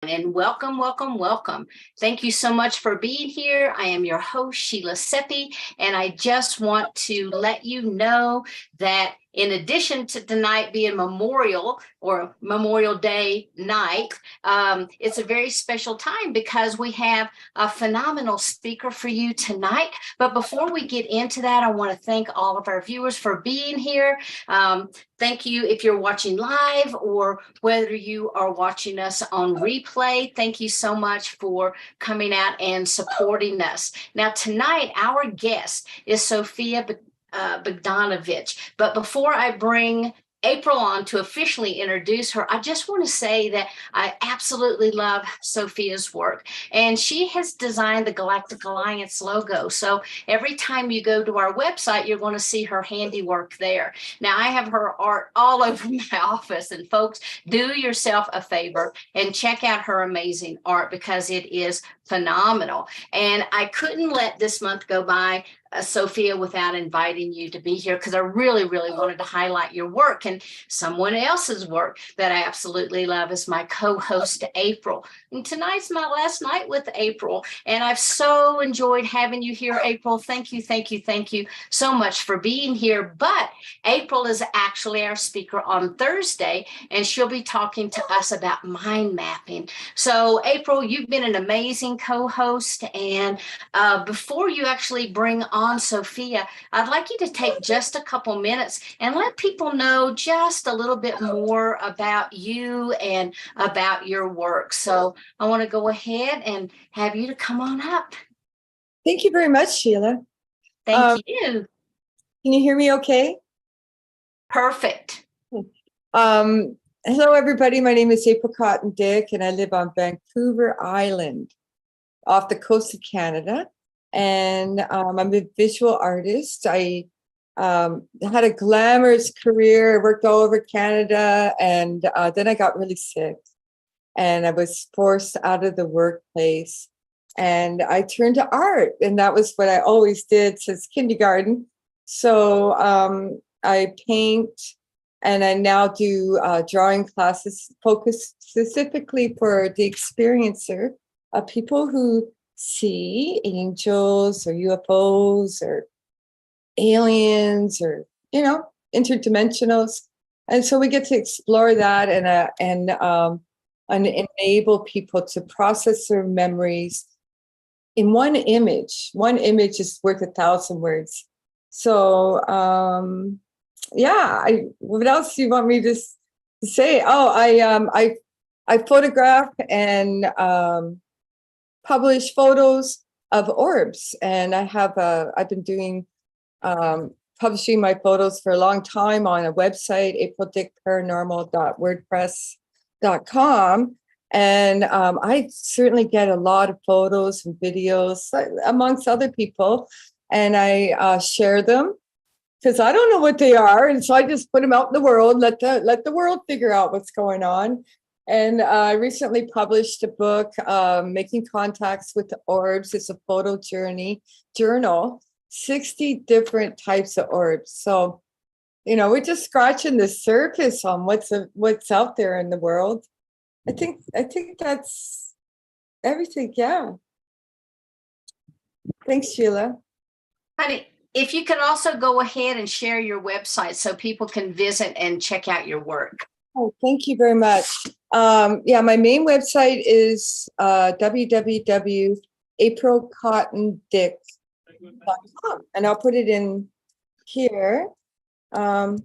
And welcome, welcome, welcome. Thank you so much for being here. I am your host, Sheila Seppi, and I just want to let you know that in addition to tonight being Memorial Day night, it's a very special time because we have a phenomenal speaker for you tonight. But before we get into that, I want to thank all of our viewers for being here. Thank you if you're watching live or whether you are watching us on replay. Thank you so much for coming out and supporting us. Now, tonight, our guest is Sofija Bogdanovic. But before I bring April on to officially introduce her, I just want to say that I absolutely love Sofija's work. And she has designed the Galactic Alliance logo. So every time you go to our website, you're going to see her handiwork there. Now, I have her art all over my office. And folks, do yourself a favor and check out her amazing art because it is phenomenal. And I couldn't let this month go by, Sofija, without inviting you to be here because I really, really wanted to highlight your work. And someone else's work that I absolutely love is my co-host, April. And tonight's my last night with April. And I've so enjoyed having you here, April. Thank you, thank you, thank you so much for being here. But April is actually our speaker on Thursday, and she'll be talking to us about mind mapping. So, April, you've been an amazing co-host. And before you actually bring on Sofija, I'd like you to take just a couple minutes and let people know just a little bit more about you and about your work. So I want to go ahead and have you to come on up. Thank you very much, Sheila. Thank you. Can you hear me okay? Perfect. Hello, everybody. My name is April Cotton Dick, and I live on Vancouver Island off the coast of Canada. And I'm a visual artist. I had a glamorous career. I worked all over Canada, and then I got really sick. And I was forced out of the workplace. And I turned to art. And that was what I always did since kindergarten. So I paint, and I now do drawing classes focused specifically for the experiencer of people who see angels or UFOs or aliens or, interdimensionals. And so we get to explore that and enable people to process their memories in one image. One image is worth 1,000 words. So, what else do you want me to say? Oh, I photograph and publish photos of orbs, and I've been doing publishing my photos for a long time on a website, aprildickparanormal.wordpress.com, and I certainly get a lot of photos and videos amongst other people, and I share them because I don't know what they are, and so I just put them out in the world, let the world figure out what's going on. And I recently published a book, Making Contacts with the Orbs. It's a photo journal, 60 different types of orbs. So, we're just scratching the surface on what's out there in the world. I think that's everything. Yeah. Thanks, Sheila. Honey, if you could also go ahead and share your website so people can visit and check out your work. Oh, thank you very much. My main website is www.aprilcottondick.com, and I'll put it in here. I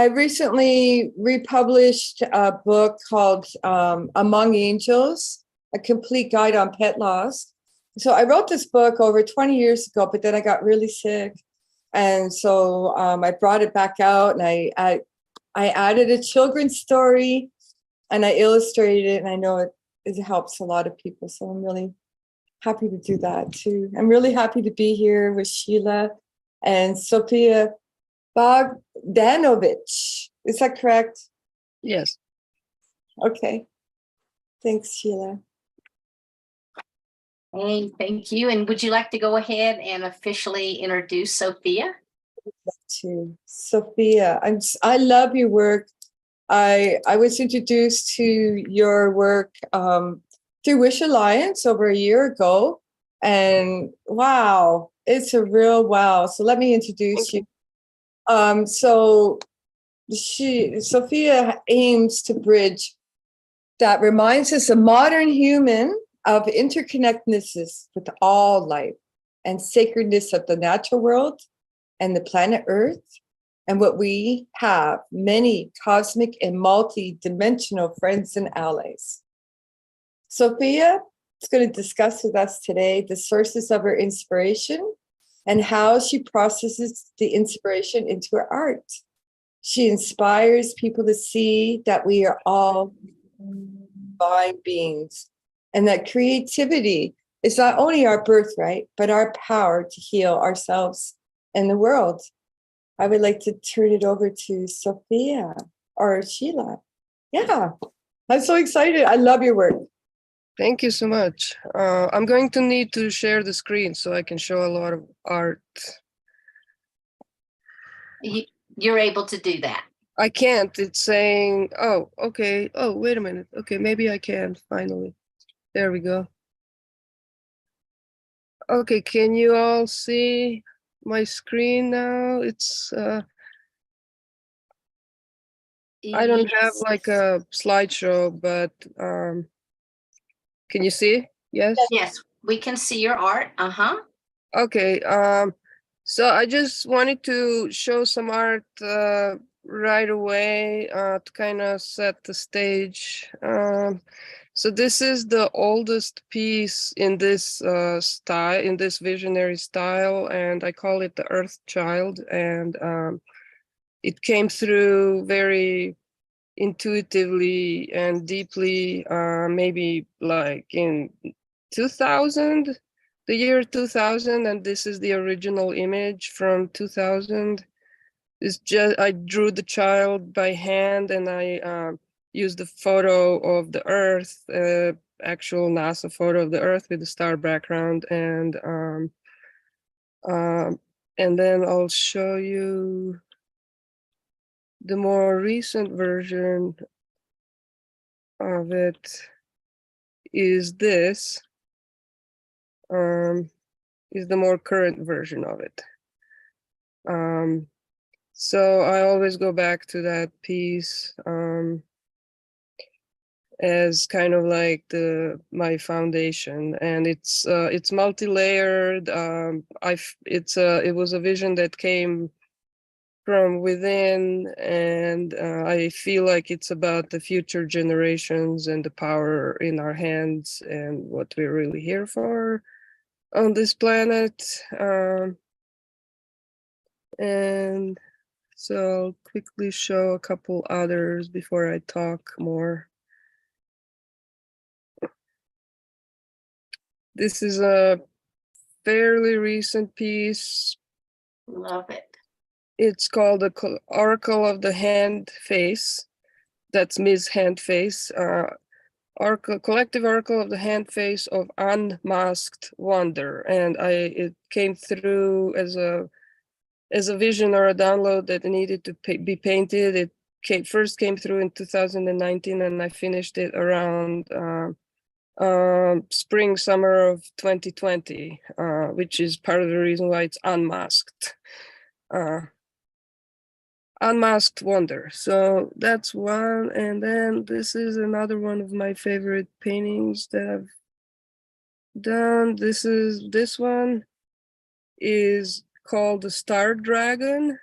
recently republished a book called Among Angels, a complete guide on pet loss. So I wrote this book over 20 years ago, but then I got really sick. And so I brought it back out, and I added a children's story, and I illustrated it, and I know it helps a lot of people. So I'm really happy to do that too. I'm really happy to be here with Sheila and Sofija Bogdanovic. Is that correct? Yes. Okay. Thanks, Sheila. Hey, thank you. And would you like to go ahead and officially introduce Sofija? To Sofija, I love your work. I was introduced to your work through Wish Alliance over a year ago. And wow, it's a real wow. So let me introduce you. So Sofija aims to bridge that reminds us, a modern human, of interconnectedness with all life and sacredness of the natural world and the planet Earth, and what we have, many cosmic and multi-dimensional friends and allies. Sofija is going to discuss with us today the sources of her inspiration and how she processes the inspiration into her art. She inspires people to see that we are all divine beings, and that creativity is not only our birthright, but our power to heal ourselves and the world. I would like to turn it over to Sofija or Sheila. Yeah, I'm so excited. I love your work. Thank you so much. I'm going to need to share the screen so I can show a lot of art. You're able to do that. I can't. It's saying, oh, okay. Oh, wait a minute. Okay, maybe I can finally. There we go. Okay, can you all see my screen now? It's I don't have like a slideshow, but can you see? Yes? Yes, we can see your art. Okay, so I just wanted to show some art right away to kind of set the stage. So this is the oldest piece in this style, in this visionary style, and I call it the Earth Child. And it came through very intuitively and deeply, maybe like in 2000, the year 2000, and this is the original image from 2000. It's just, I drew the child by hand, and I used the photo of the Earth, actual NASA photo of the Earth with the star background, and then I'll show you the more recent version of it. Is this is the more current version of it. So I always go back to that piece as kind of like my foundation, and it's multi-layered. It was a vision that came from within, and I feel like it's about the future generations and the power in our hands and what we're really here for on this planet. And so I'll quickly show a couple others before I talk more. This is a fairly recent piece. Love it. It's called the Oracle of the Hand Face. That's Ms. Hand Face. Collective Oracle of the Hand Face of Unmasked Wonder. And it came through as a vision or a download that needed to be painted. It first came through in 2019, and I finished it around spring, summer of 2020, which is part of the reason why it's unmasked. Unmasked Wonder. So that's one. And then this is another one of my favorite paintings that I've done. This one is called the Star Dragon.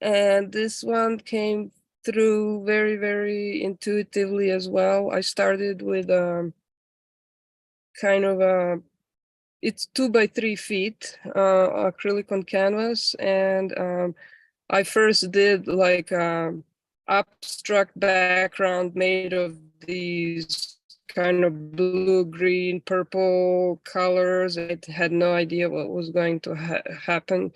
And this one came through very, very intuitively as well. I started with kind of it's 2 by 3 feet acrylic on canvas, and I first did like abstract background made of these kind of blue, green, purple colors. I had no idea what was going to happen.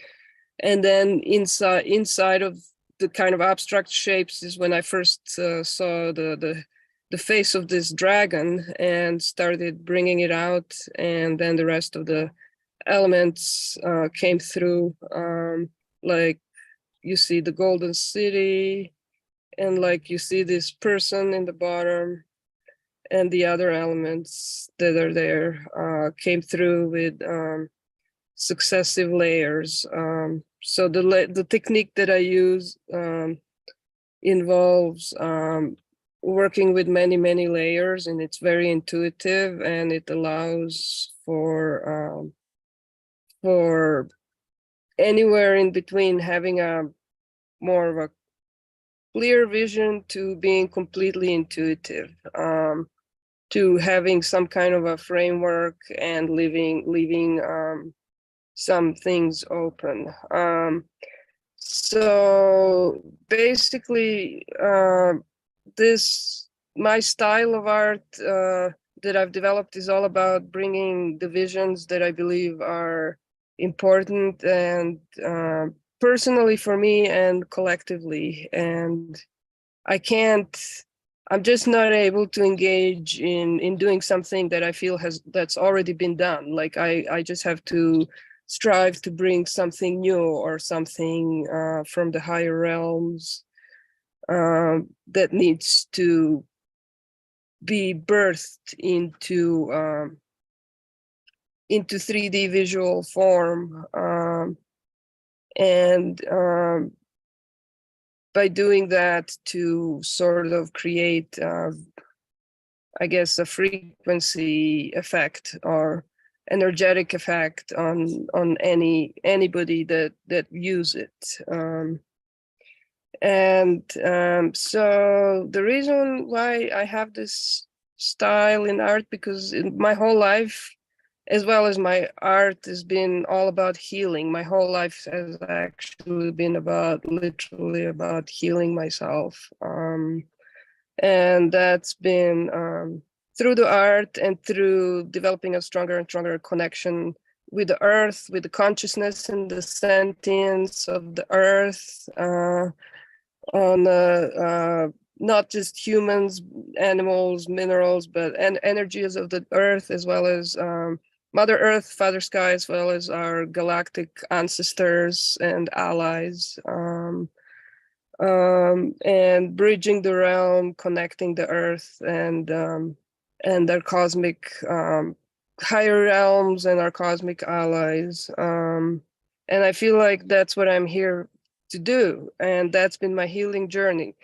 And then inside of the kind of abstract shapes is when I first saw the face of this dragon and started bringing it out. And then the rest of the elements came through, like you see the Golden City and like you see this person in the bottom, and the other elements that are there came through with successive layers. So the technique that I use involves working with many layers, and it's very intuitive, and it allows for anywhere in between having a more of a clear vision to being completely intuitive, to having some kind of a framework and leaving some things open. So basically, my style of art that I've developed is all about bringing the visions that I believe are important, and personally for me and collectively. And I'm just not able to engage in doing something that I feel that's already been done. Like I just have to strive to bring something new or something from the higher realms that needs to be birthed into 3D visual form, and by doing that to sort of create, I guess, a frequency effect or energetic effect on anybody that views it. So the reason why I have this style in art, because in my whole life, as well as my art, has been all about healing. My whole life has actually been literally about healing myself. And that's been through the art and through developing a stronger and stronger connection with the earth, with the consciousness and the sentience of the earth, on not just humans, animals, minerals, but energies of the earth, as well as Mother Earth, Father Sky, as well as our galactic ancestors and allies, and bridging the realm, connecting the earth and our cosmic higher realms and our cosmic allies. And I feel like that's what I'm here to do, and that's been my healing journey.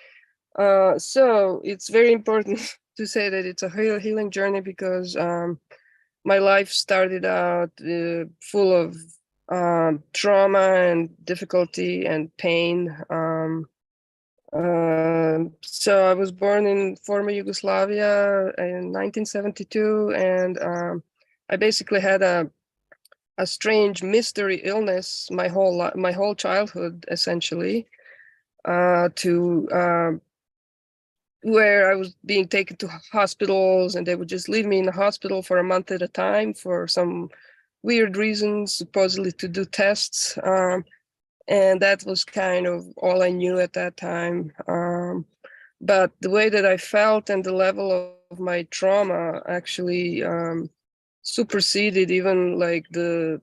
So it's very important to say that it's a healing journey, because my life started out full of trauma and difficulty and pain. So I was born in former Yugoslavia in 1972, and I basically had a strange mystery illness my whole childhood, essentially, to where I was being taken to hospitals, and they would just leave me in the hospital for a month at a time for some weird reasons, supposedly to do tests. And that was kind of all I knew at that time. But the way that I felt and the level of my trauma actually superseded even like the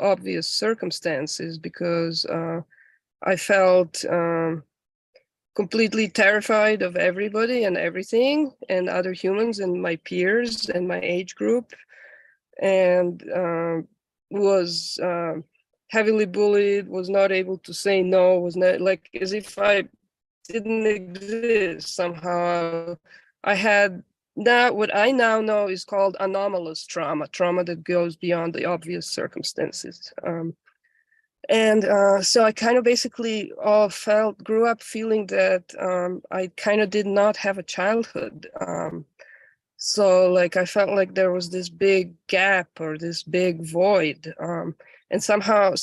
obvious circumstances, because I felt completely terrified of everybody and everything and other humans and my peers and my age group, and was heavily bullied, was not able to say no, was not, like, as if I didn't exist somehow. I had what I now know is called anomalous trauma that goes beyond the obvious circumstances. And so I kind of basically grew up feeling that I kind of did not have a childhood. So like I felt like there was this big gap or this big void. And somehow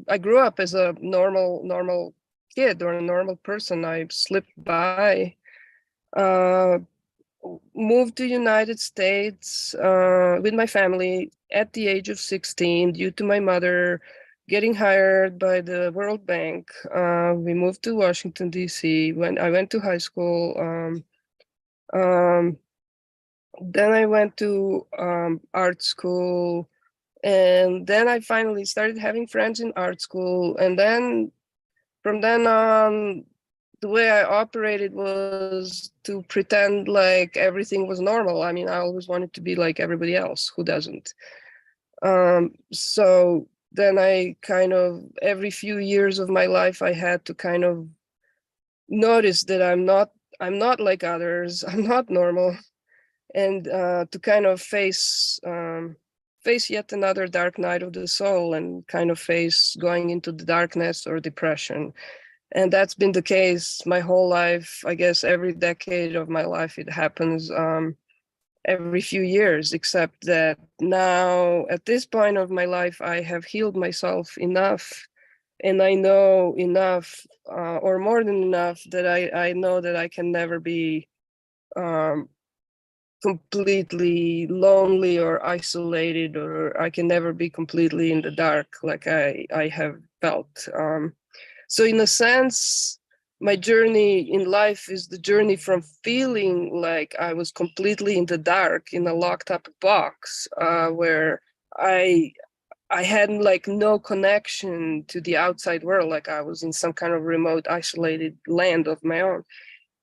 I grew up as a normal kid or a normal person. I slipped by, moved to United States with my family at the age of 16 due to my mother getting hired by the World Bank. We moved to Washington, D.C. when I went to high school. Then I went to art school, and then I finally started having friends in art school. And then from then on, the way I operated was to pretend like everything was normal. I mean, I always wanted to be like everybody else. Who doesn't? So then I kind of, every few years of my life, I had to kind of notice that I'm not like others. I'm not normal, and to kind of face yet another dark night of the soul, and kind of face going into the darkness or depression. And that's been the case my whole life. I guess every decade of my life it happens, every few years, except that now at this point of my life I have healed myself enough, and I know enough, or more than enough, that I know that I can never be completely lonely or isolated, or I can never be completely in the dark like I have felt. So in a sense, my journey in life is the journey from feeling like I was completely in the dark in a locked up box, where I had like no connection to the outside world, like I was in some kind of remote, isolated land of my own,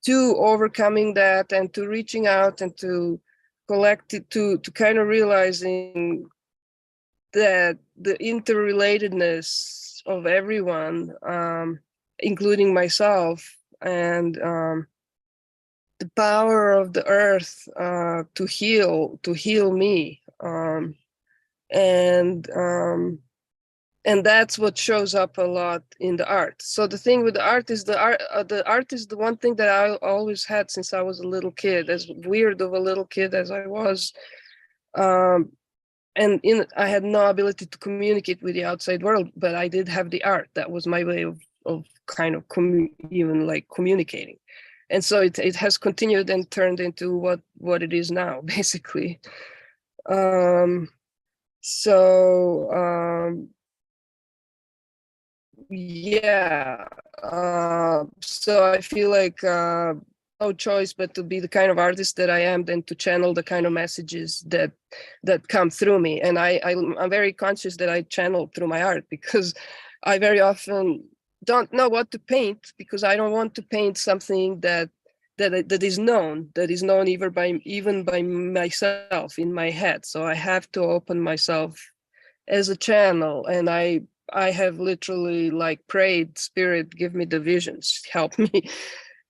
to overcoming that and to reaching out and to collect it, to kind of realizing that the interrelatedness of everyone, including myself, and the power of the earth to heal me, and that's what shows up a lot in the art. So the thing with the art is the art is the one thing that I always had since I was a little kid, as weird of a little kid as I was. And I had no ability to communicate with the outside world, but I did have the art. That was my way of kind of even like communicating. And so it has continued and turned into what it is now, basically. Yeah. So I feel like no choice but to be the kind of artist that I am, than to channel the kind of messages that come through me. And I'm very conscious that I channel through my art, because I very often don't know what to paint, because I don't want to paint something that is known even by myself in my head. So I have to open myself as a channel, and I have literally like prayed, Spirit, give me the visions, help me,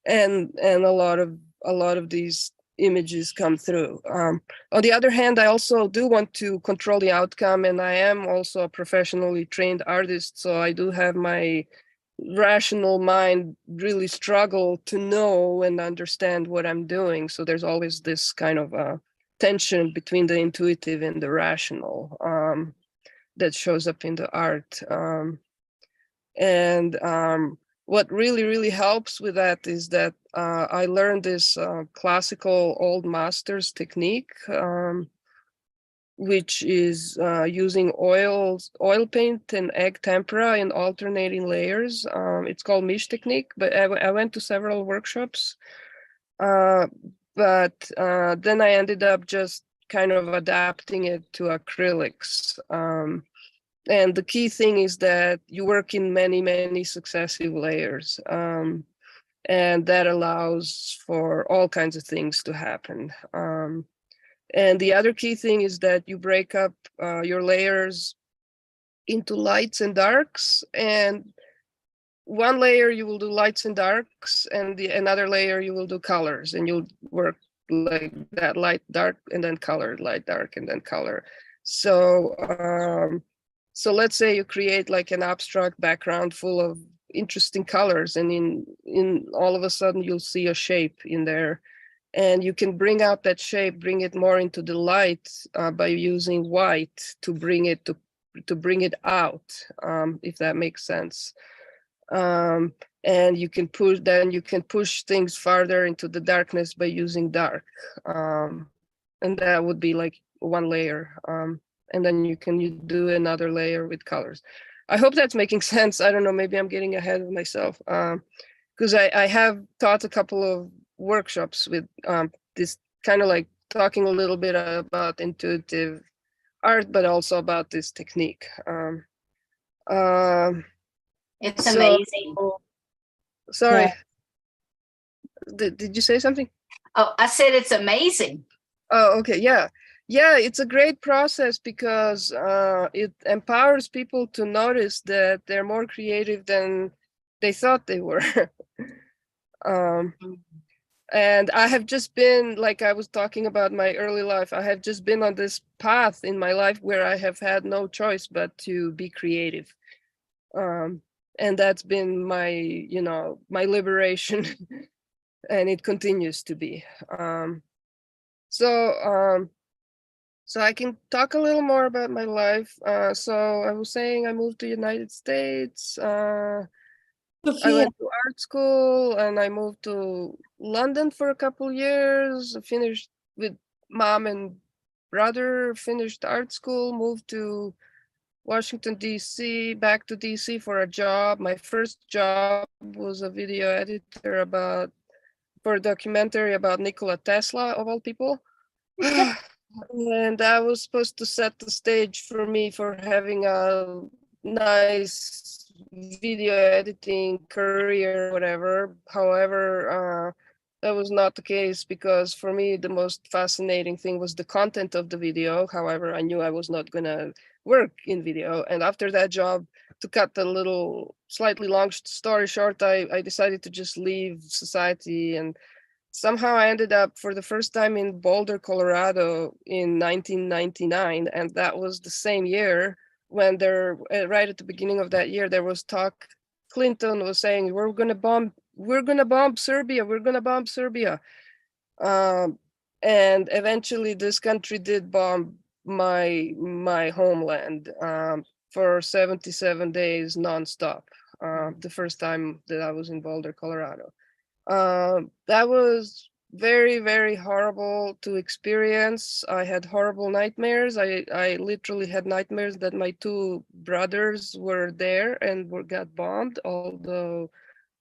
and a lot of these images come through. On the other hand, I also do want to control the outcome, and I am also a professionally trained artist, so I do have my rational mind really struggle to know and understand what I'm doing. So there's always this kind of tension between the intuitive and the rational, that shows up in the art. And what really helps with that is that I learned this classical old masters technique, which is using oil paint and egg tempera in alternating layers. It's called Mish technique, but I went to several workshops, but then I ended up just kind of adapting it to acrylics. And the key thing is that you work in many successive layers, and that allows for all kinds of things to happen. And the other key thing is that you break up your layers into lights and darks, and one layer you will do lights and darks, and another layer you will do colors, and you'll work like that: light, dark, and then color, light, dark, and then color. So so let's say you create like an abstract background full of interesting colors, and in all of a sudden you'll see a shape in there, and you can bring out that shape, bring it more into the light by using white to bring it out, if that makes sense. And you can push things farther into the darkness by using dark, and that would be like one layer. And then you do another layer with colors. I hope that's making sense. I don't know, maybe I'm getting ahead of myself, because I have taught a couple of workshops with this kind of like talking a little bit about intuitive art, but also about this technique. It's So, amazing. sorry. Yeah. Did you say something? Oh, I said it's amazing. Oh, okay. Yeah. Yeah, it's a great process because it empowers people to notice that they're more creative than they thought they were. um, and I have just been, like I was talking about my early life, I have just been on this path in my life where I have had no choice but to be creative. And that's been my, my liberation, and it continues to be. So, so I can talk a little more about my life. So I was saying I moved to United States. I Sofia, went to art school and I moved to London for a couple years. Finished with mom and brother. Finished art school. Moved to Washington D.C. Back to D.C. for a job. My first job was a video editor for a documentary about Nikola Tesla, of all people. And that was supposed to set the stage for me for having a nice video editing career, whatever. However, that was not the case, because for me, the most fascinating thing was the content of the video. However, I knew I was not going to work in video. And after that job, to cut the little slightly long story short, I decided to just leave society, and somehow I ended up for the first time in Boulder, Colorado in 1999. And that was the same year when right at the beginning of that year, there was talk. Clinton was saying, we're going to bomb Serbia. We're going to bomb Serbia. And eventually this country did bomb my homeland for 77 days nonstop. The first time that I was in Boulder, Colorado. That was very, very horrible to experience. I had horrible nightmares. I literally had nightmares that my two brothers were there and got bombed, although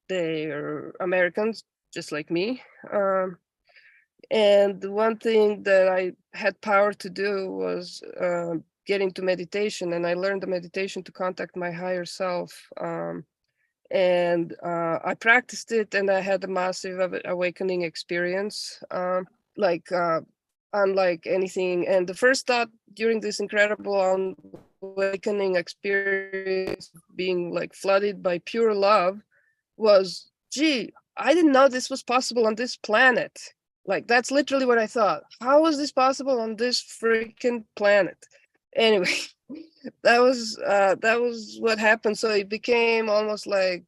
they're Americans, just like me. And the one thing that I had power to do was get into meditation, and I learned the meditation to contact my higher self. And I practiced it, and I had a massive awakening experience, unlike anything. And the first thought during this incredible awakening experience, being like flooded by pure love, was, gee, I didn't know this was possible on this planet. Like, that's literally what I thought. How was this possible on this freaking planet? Anyway, that was what happened. So it became almost like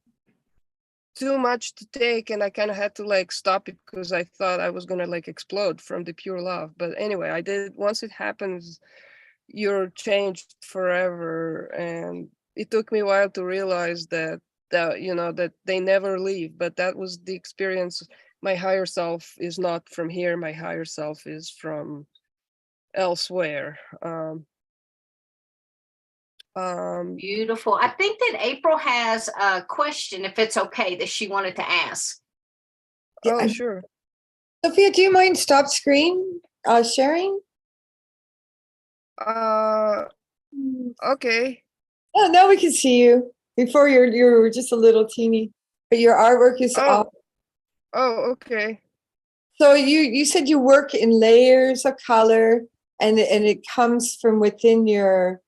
too much to take, and I kind of had to like stop it, because I thought I was gonna like explode from the pure love. But anyway, I did. Once it happens, you're changed forever. And it took me a while to realize that that they never leave. But that was the experience. My higher self is not from here. My higher self is from elsewhere. Beautiful. I think that April has a question, if it's okay, that she wanted to ask. Oh, sure. Sofia, do you mind stop screen sharing? Okay. Oh, now we can see you. Before you were just a little teeny, but your artwork is Oh. up. Oh, okay. So you said you work in layers of color, and it comes from within your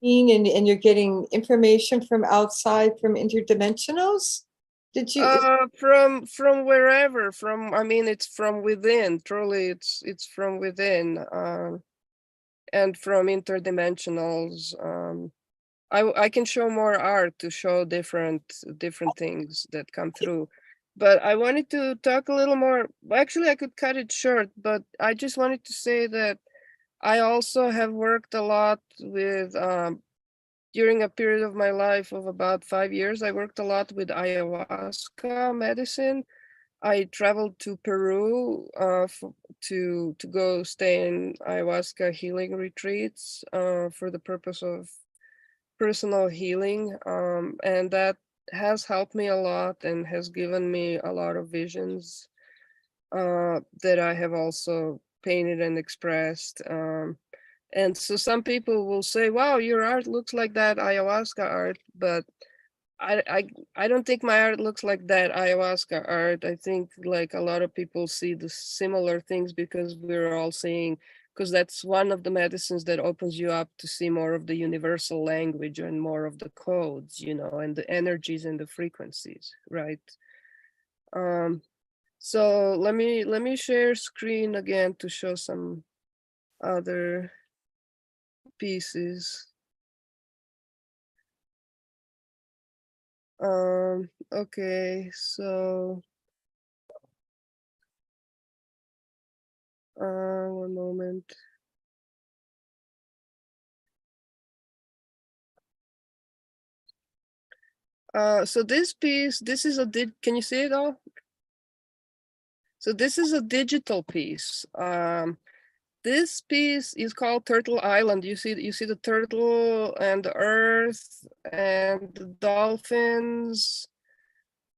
being, and you're getting information from outside, from interdimensionals. Did you? From wherever, I mean, it's from within. Truly, it's from within. And from interdimensionals. I can show more art to show different things that come through. But I wanted to talk a little more. Actually, I could cut it short, but I just wanted to say that I also have worked a lot with, during a period of my life of about 5 years, I worked a lot with ayahuasca medicine. I traveled to Peru to go stay in ayahuasca healing retreats for the purpose of personal healing. And that has helped me a lot and has given me a lot of visions that I have also painted and expressed. And so some people will say, wow, your art looks like that ayahuasca art, but I don't think my art looks like that ayahuasca art. I think like a lot of people see the similar things because we're all seeing, because that's one of the medicines that opens you up to see more of the universal language and more of the codes, you know, and the energies and the frequencies, right? So let me share screen again to show some other pieces. Okay, so one moment. So this piece, this is can you see it all? So this is a digital piece. This piece is called Turtle Island. You see the turtle and the earth and the dolphins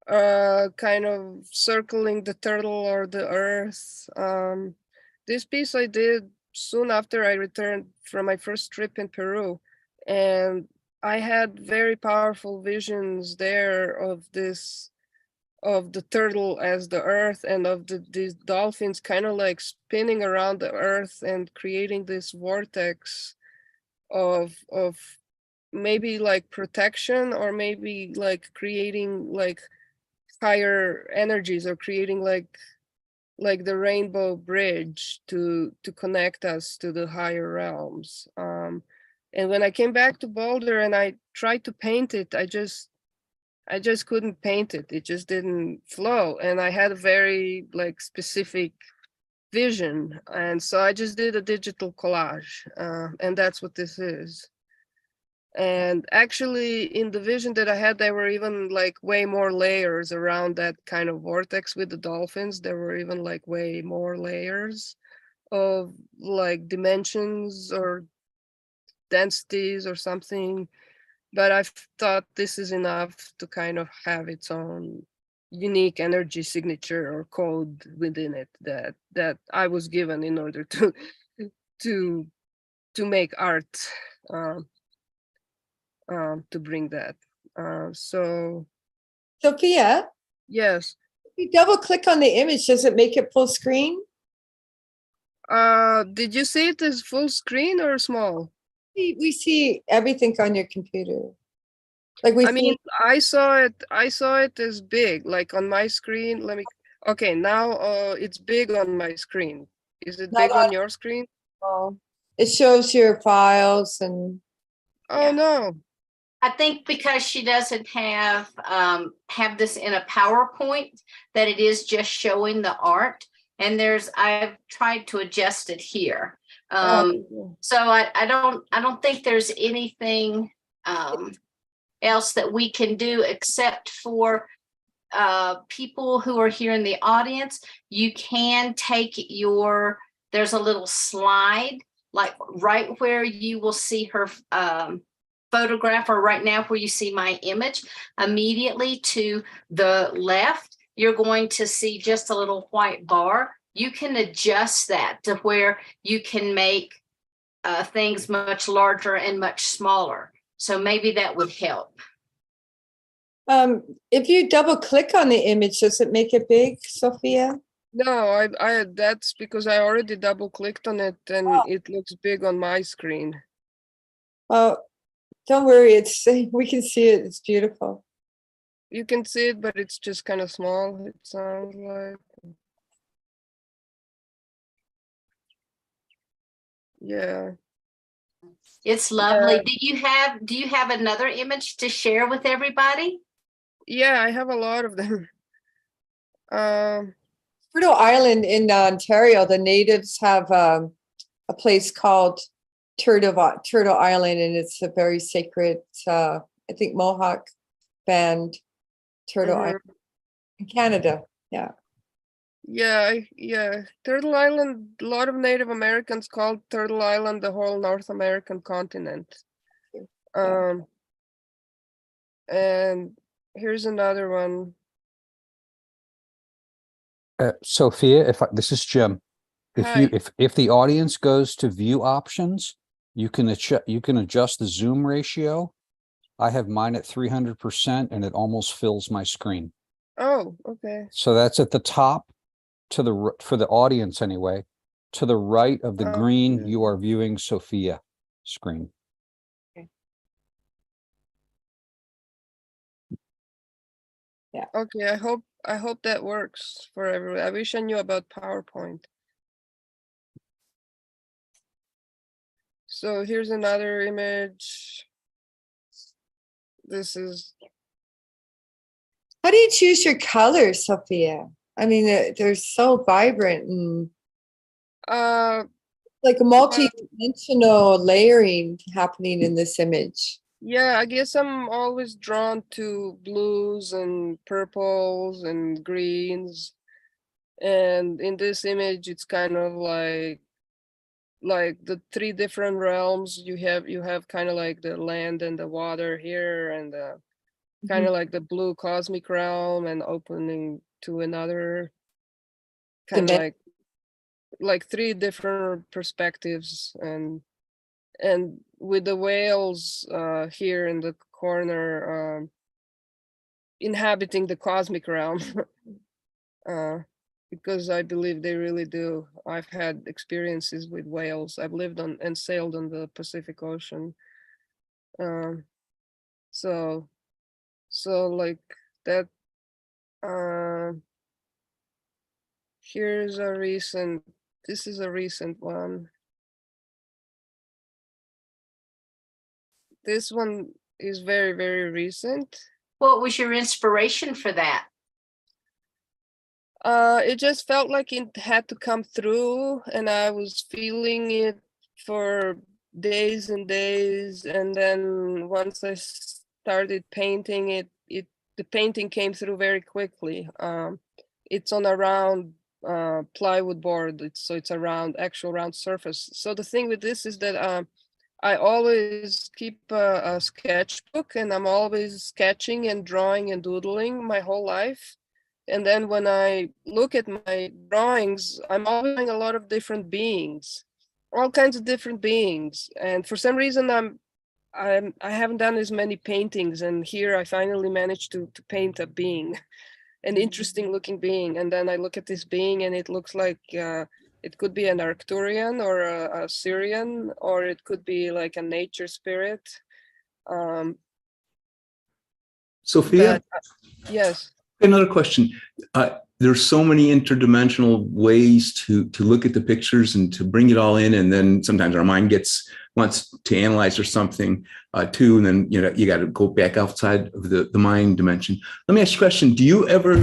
kind of circling the turtle or the earth. This piece I did soon after I returned from my first trip in Peru, and I had very powerful visions there of the turtle as the earth and of these dolphins kind of like spinning around the earth and creating this vortex of maybe like protection, or maybe like creating like higher energies, or creating like the rainbow bridge to connect us to the higher realms. And when I came back to Boulder and I tried to paint it, I just couldn't paint it. It just didn't flow. And I had a very like specific vision. And so I just did a digital collage. And that's what this is. And actually in the vision that I had, there were even like way more layers around that kind of vortex with the dolphins. There were even like way more layers of like dimensions or densities or something. But I've thought this is enough to kind of have its own unique energy signature or code within it that I was given in order to to make art, to bring that. So Sophia, yes. if you double click on the image, does it make it full screen? Did you see it as full screen or small? We see everything on your computer. Like I mean, I saw it as big, like on my screen. Okay, now it's big on my screen. Is it big on your screen? It shows your files and. Oh Yeah. no. I think because she doesn't have this in a PowerPoint, that it is just showing the art. And I've tried to adjust it here. So I don't think there's anything else that we can do except for people who are here in the audience. You can take there's a little slide, like right where you will see her photograph, or right now where you see my image, immediately to the left, you're going to see just a little white bar. You can adjust that to where you can make things much larger and much smaller. So maybe that would help. If you double click on the image, does it make it big, Sophia? No, I that's because I already double clicked on it and it looks big on my screen. Oh, don't worry, we can see it. It's beautiful. You can see it, but it's just kind of small, it sounds like. Yeah. It's lovely. Do you have another image to share with everybody? Yeah, I have a lot of them. Turtle Island in Ontario, the natives have a place called Turtle Island, and it's a very sacred, I think, Mohawk band, Turtle Island in Canada. Yeah. Yeah. Turtle Island, a lot of Native Americans called Turtle Island the whole North American continent. And here's another one. Sophia, this is Jim. Hi. If the audience goes to view options, you can adjust the zoom ratio I have mine at 300% and it almost fills my screen. Oh, okay. So that's at the top to the, for the audience anyway, to the right of the green, Okay. you are viewing Sofija screen. Okay, I hope that works for everyone. I wish I knew about PowerPoint. So here's another image. This is How do you choose your colors, Sophia? I mean, they're so vibrant and like a multi-dimensional layering happening in this image. yeah, I guess I'm always drawn to blues and purples and greens. And in this image, it's kind of like the three different realms. You have kind of like the land and the water here, and kind of like the blue cosmic realm, and opening to another kind of like three different perspectives. And with the whales here in the corner inhabiting the cosmic realm. Because I believe they really do. I've had experiences with whales. I've lived on and sailed on the Pacific Ocean. So like that. Here's a recent. This is a recent one. This one is very, very recent. What was your inspiration for that? It just felt like it had to come through, and I was feeling it for days and days. And then once I started painting it, the painting came through very quickly. It's on a round plywood board, so it's a round, actual round surface. So the thing with this is that I always keep a sketchbook, and I'm always sketching and drawing and doodling my whole life. And then when I look at my drawings, I'm always drawing a lot of different beings, all kinds of different beings. And for some reason, I haven't done as many paintings. And here I finally managed to paint a being, an interesting looking being. And then I look at this being, and it looks like it could be an Arcturian or a Syrian, or it could be like a nature spirit. Sofija? Yes. Another question. There's so many interdimensional ways to look at the pictures and to bring it all in, and then sometimes our mind wants to analyze or something too, and then you got to go back outside of the mind dimension. Let me ask you a question. Do you ever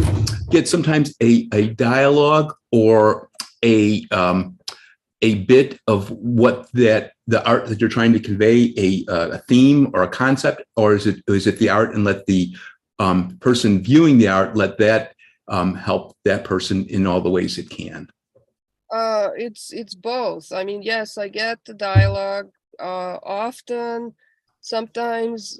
get sometimes a dialogue or a bit of what the art that you're trying to convey, a theme or a concept, or is it the art and let the person viewing the art, let that help that person in all the ways it can? It's both. I mean, yes, I get the dialogue often. Sometimes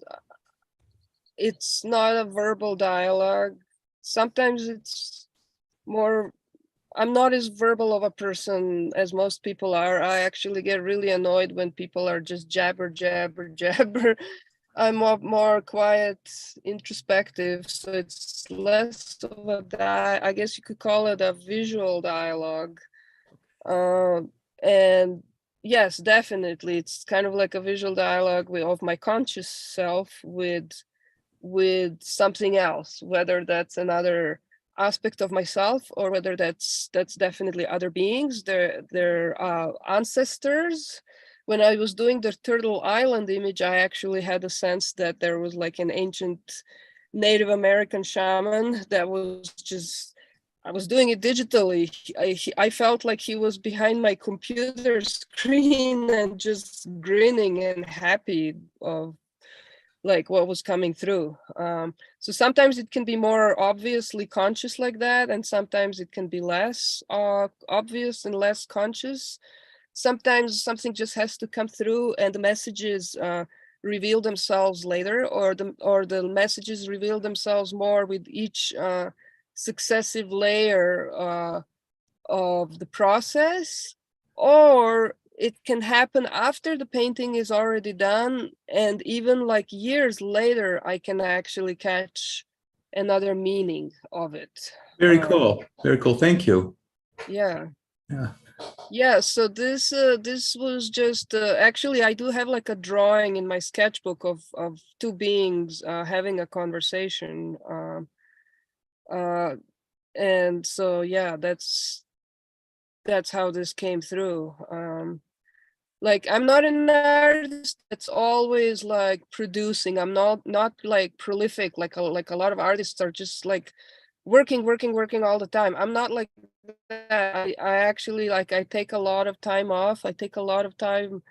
it's not a verbal dialogue. Sometimes it's more, I'm not as verbal of a person as most people are. I actually get really annoyed when people are just jabber. I'm more quiet, introspective, so it's less of I guess you could call it a visual dialogue. And yes, definitely, it's kind of like a visual dialogue of my conscious self with something else, whether that's another aspect of myself or whether that's definitely other beings, their ancestors. When I was doing the Turtle Island image, I actually had a sense that there was like an ancient Native American shaman that was just, I was doing it digitally. I felt like he was behind my computer screen and just grinning and happy of like what was coming through. So sometimes it can be more obviously conscious like that, and sometimes it can be less obvious and less conscious. Sometimes something just has to come through, and the messages reveal themselves later, or the messages reveal themselves more with each successive layer of the process, or it can happen after the painting is already done, and even like years later, I can actually catch another meaning of it. Very cool. Very cool. Thank you. Yeah. Yeah. Yeah, so this was just actually I do have like a drawing in my sketchbook of two beings having a conversation, and so yeah, that's how this came through. Like I'm not an artist that's always like producing. I'm not like prolific like a lot of artists are, just like working all the time. I'm not like that. I actually like I take a lot of time off. I take a lot of time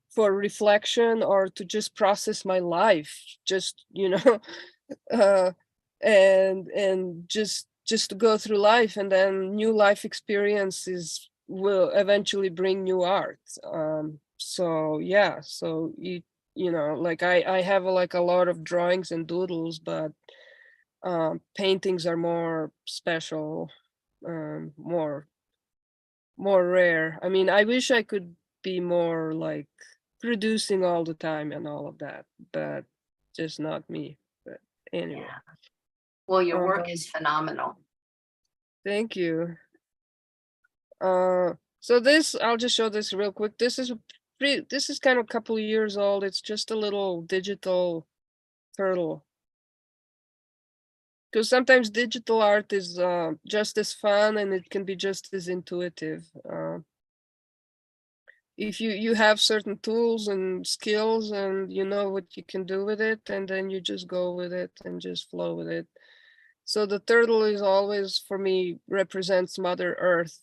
for reflection or to just process my life, just uh, and just to go through life, and then new life experiences will eventually bring new art. So yeah, so like I have like a lot of drawings and doodles, but paintings are more special, more rare. I mean, I wish I could be more like producing all the time and all of that, but just not me. But anyway. Yeah. Well, your work is phenomenal. Thank you. So this, I'll just show this real quick. This is kind of a couple of years old. It's just a little digital turtle. Because sometimes digital art is just as fun, and it can be just as intuitive. If you have certain tools and skills and you know what you can do with it, and then you just go with it and just flow with it. So the turtle is always, for me, represents Mother Earth.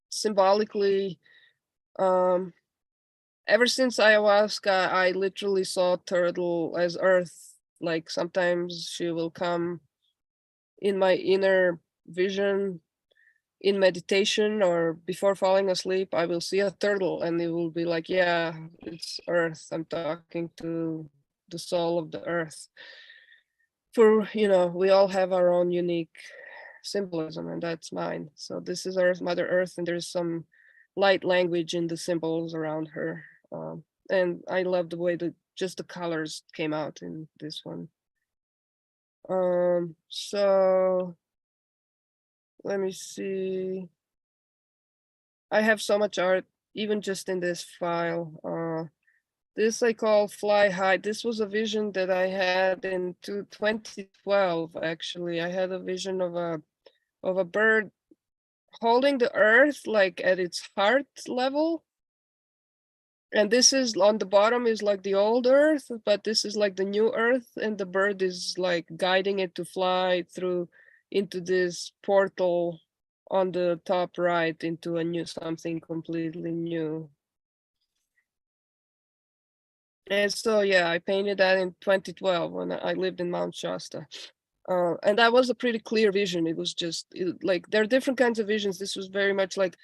Symbolically, ever since ayahuasca, I literally saw turtle as Earth. Like sometimes she will come in my inner vision in meditation, or before falling asleep, I will see a turtle and it will be like, yeah, it's Earth. I'm talking to the soul of the Earth. For, we all have our own unique symbolism, and that's mine. So this is Earth, Mother Earth, and there's some light language in the symbols around her. And I love the way that just the colors came out in this one. So let me see. I have so much art, even just in this file. This I call Fly High. This was a vision that I had in 2012, actually. I had a vision of a bird holding the earth like at its heart level. And this is on the bottom is like the old earth, but this is like the new earth, and the bird is like guiding it to fly through into this portal on the top right into a new something completely new. And so yeah, I painted that in 2012 when I lived in Mount Shasta. And that was a pretty clear vision. It was just like there are different kinds of visions. This was very much like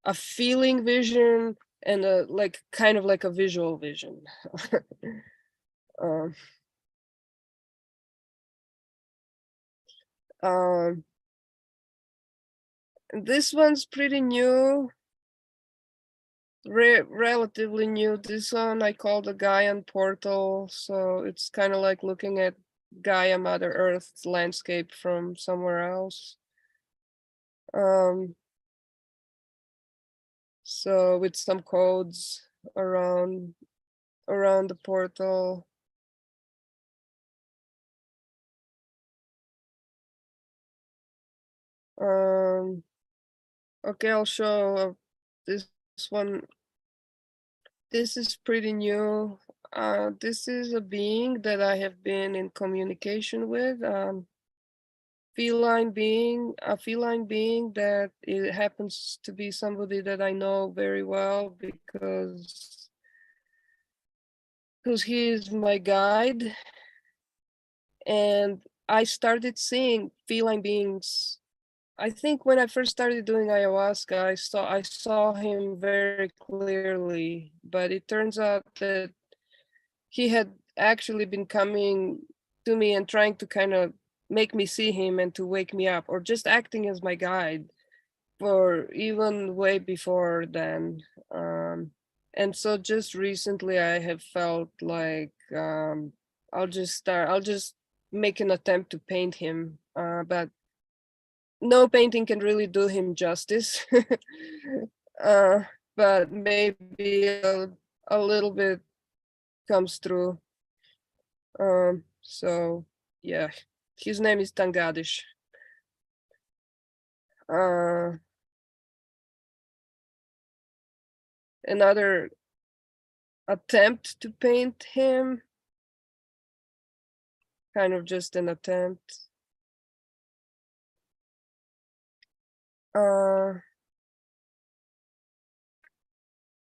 a feeling vision and a like kind of like a visual vision. This one's pretty new, relatively new. This one I call the Gaian portal. So it's kind of like looking at Gaia, Mother Earth's landscape from somewhere else. So with some codes around the portal. Okay, I'll show this one. This is pretty new. This is a being that I have been in communication with. A feline being that it happens to be somebody that I know very well because he is my guide. And I started seeing feline beings. I think when I first started doing ayahuasca, I saw him very clearly, but it turns out that he had actually been coming to me and trying to kind of make me see him and to wake me up, or just acting as my guide for even way before then. And so just recently I have felt like I'll just make an attempt to paint him, but no painting can really do him justice. uh, but maybe a little bit comes through. So yeah, his name is Tangadish. Another attempt to paint him, kind of just an attempt.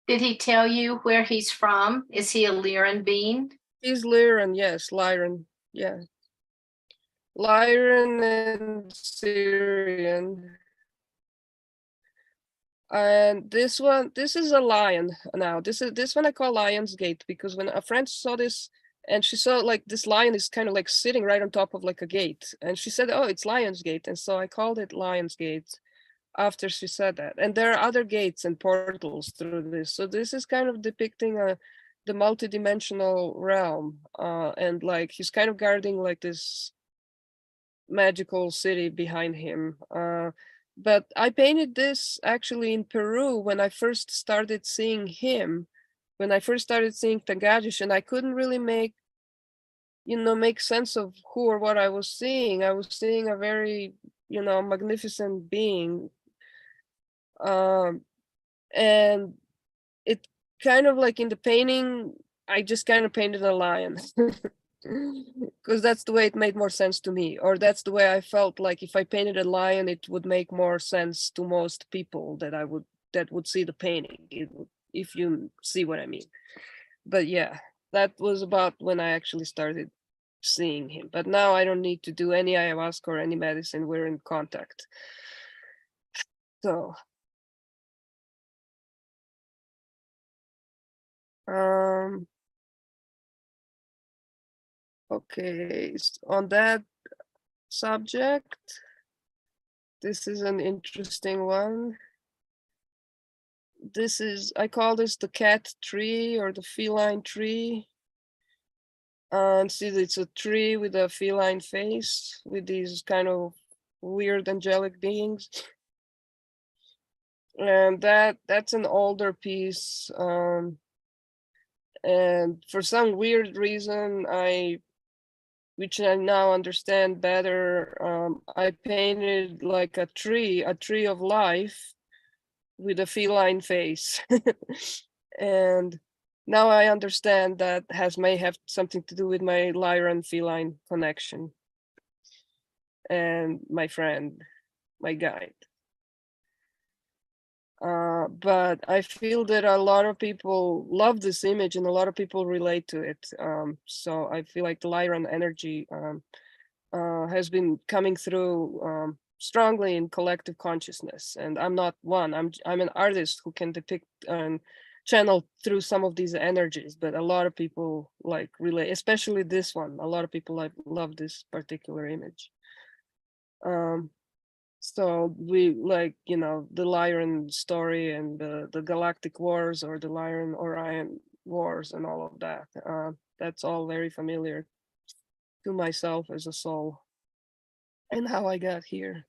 Did he tell you where he's from? Is he a Lyran being? He's Lyran, yes, Lyran, yeah. Lyran and Syrian. And this is a lion now. This one I call Lion's Gate, because when a friend saw this and she saw like this lion is kind of like sitting right on top of like a gate, and she said, "Oh, it's Lion's Gate," and so I called it Lion's Gate after she said that. And there are other gates and portals through this, so this is kind of depicting the multidimensional realm, and like he's kind of guarding like this magical city behind him. But I painted this actually in Peru when I first started seeing him, when I first started seeing Tagadish, and I couldn't really make sense of who or what I was seeing. I was seeing a very, magnificent being. And it kind of like in the painting, I just kind of painted a lion. Because that's the way it made more sense to me, or that's the way I felt like if I painted a lion, it would make more sense to most people that would see the painting. If you see what I mean. But yeah, that was about when I actually started seeing him. But now I don't need to do any ayahuasca or any medicine. We're in contact. So okay, on that subject, this is an interesting one. I call this the cat tree or the feline tree. And see, it's a tree with a feline face with these kind of weird angelic beings. And that's an older piece. And for some weird reason, which I now understand better, I painted like a tree of life with a feline face. And now I understand that may have something to do with my Lyran feline connection and my friend, my guide. But I feel that a lot of people love this image and a lot of people relate to it. So I feel like the Lyran energy has been coming through strongly in collective consciousness. And I'm not one. I'm an artist who can depict and channel through some of these energies. But a lot of people like relate, especially this one. A lot of people love this particular image. So we like, the Lyran story and the Galactic Wars or the Lyran Orion Wars and all of that. That's all very familiar to myself as a soul and how I got here.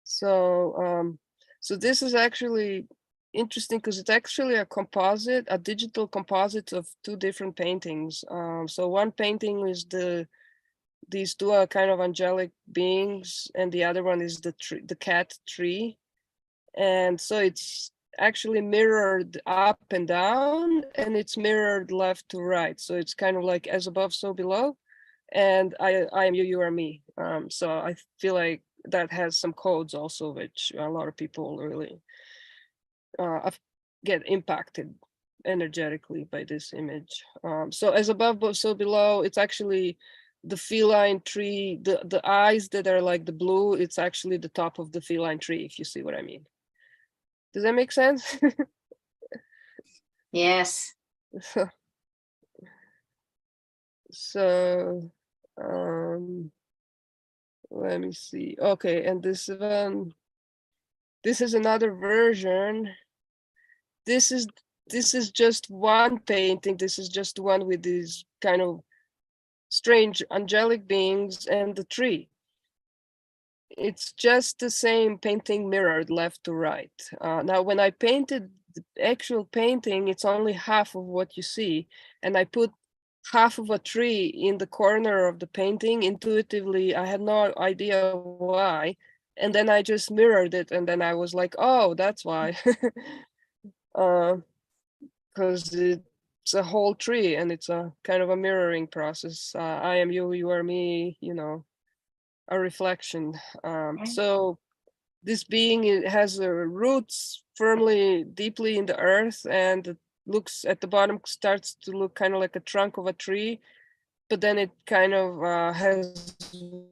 So, so this is actually interesting because it's actually a digital composite of two different paintings. So one painting is these two are kind of angelic beings, and the other one is the cat tree. And so it's actually mirrored up and down, and it's mirrored left to right. So it's kind of like as above, so below. And I am you, you are me. So I feel like that has some codes also, which a lot of people really get impacted energetically by this image. So as above, so below, it's actually the feline tree, the eyes that are like the blue, it's actually the top of the feline tree, if you see what I mean. Does that make sense? Yes. So let me see. Okay, and this is another version. This is this is just one painting. This is just one with these kind of strange angelic beings and the tree. It's just the same painting mirrored left to right. Now, when I painted the actual painting, it's only half of what you see. And I put half of a tree in the corner of the painting intuitively. I had no idea why. And then I just mirrored it. And then I was like, oh, that's why. Because it's a whole tree and it's a kind of a mirroring process. I am you, you are me, you know, a reflection. So this being has roots firmly, deeply in the earth, and it looks at the bottom, starts to look kind of like a trunk of a tree, but then it kind of has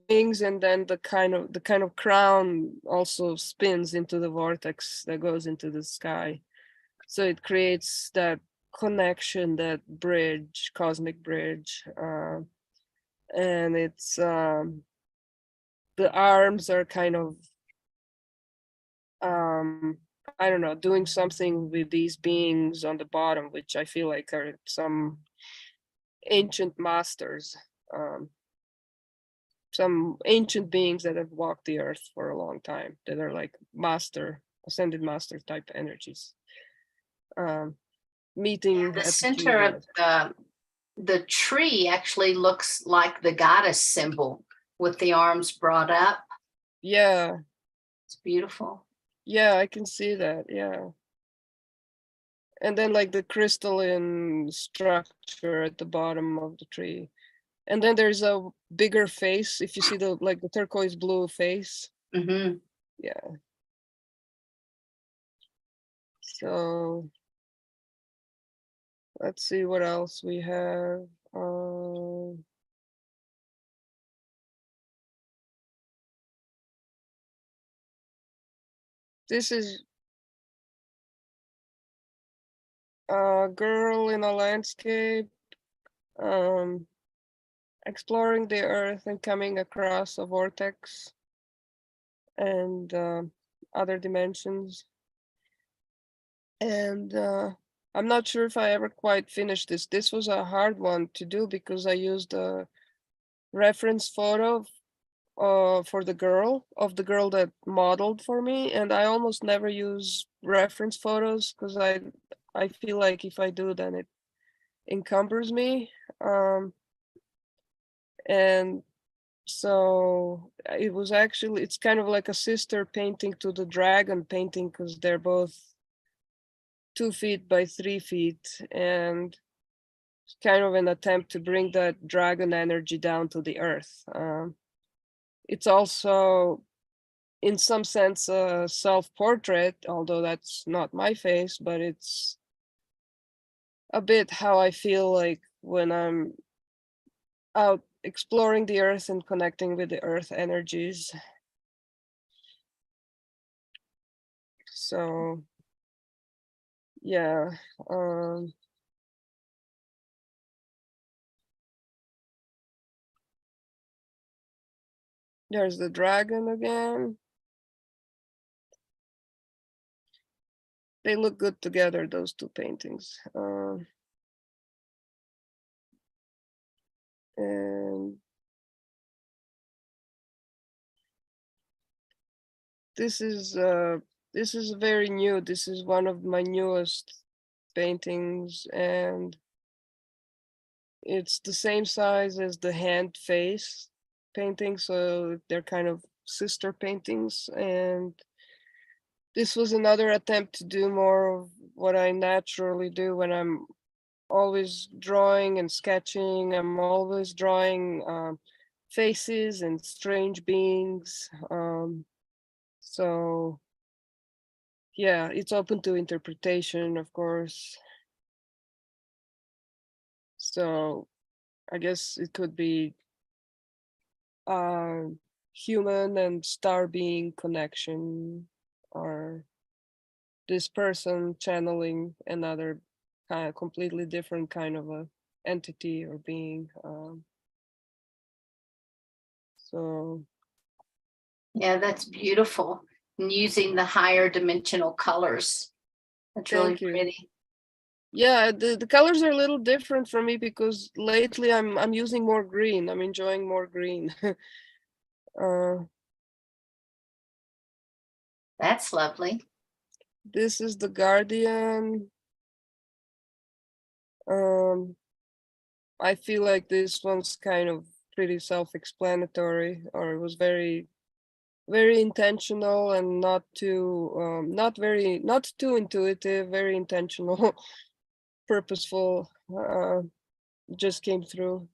wings, and then the kind of crown also spins into the vortex that goes into the sky. So it creates that connection, that bridge, cosmic bridge, and it's the arms are kind of I don't know, doing something with these beings on the bottom, which I feel like are some ancient masters, some ancient beings that have walked the earth for a long time, that are like ascended master type energies. Meeting The at center of the tree actually looks like the goddess symbol with the arms brought up. Yeah. It's beautiful. Yeah, I can see that. Yeah. And then like the crystalline structure at the bottom of the tree. And then there's a bigger face. If you see the turquoise blue face. Mm-hmm. Yeah. So let's see what else we have. This is a girl in a landscape, exploring the earth and coming across a vortex and other dimensions. And I'm not sure if I ever quite finished this. This was a hard one to do because I used a reference photo for the girl that modeled for me, and I almost never use reference photos because I feel like if I do, then it encumbers me. And so it's kind of like a sister painting to the dragon painting, because they're both 2 feet by 3 feet, and kind of an attempt to bring that dragon energy down to the earth. It's also, in some sense, a self-portrait, although that's not my face, but it's a bit how I feel like when I'm out exploring the earth and connecting with the earth energies. So yeah, there's the dragon again. They look good together, those two paintings. And this is very new. This is one of my newest paintings, and it's the same size as the hand face painting, so they're kind of sister paintings. And this was another attempt to do more of what I naturally do when I'm always drawing and sketching. I'm always drawing faces and strange beings. So yeah, it's open to interpretation, of course. So I guess it could be human and star being connection, or this person channeling another kind of completely different kind of a entity or being. So Yeah, that's beautiful. And using the higher dimensional colors. That's really Thank you. pretty. Yeah, the colors are a little different for me because lately I'm using more green. I'm enjoying more green. That's lovely. This is the Guardian. I feel like this one's kind of pretty self-explanatory, or it was very, very intentional and not too not too intuitive, very intentional, purposeful. Just came through.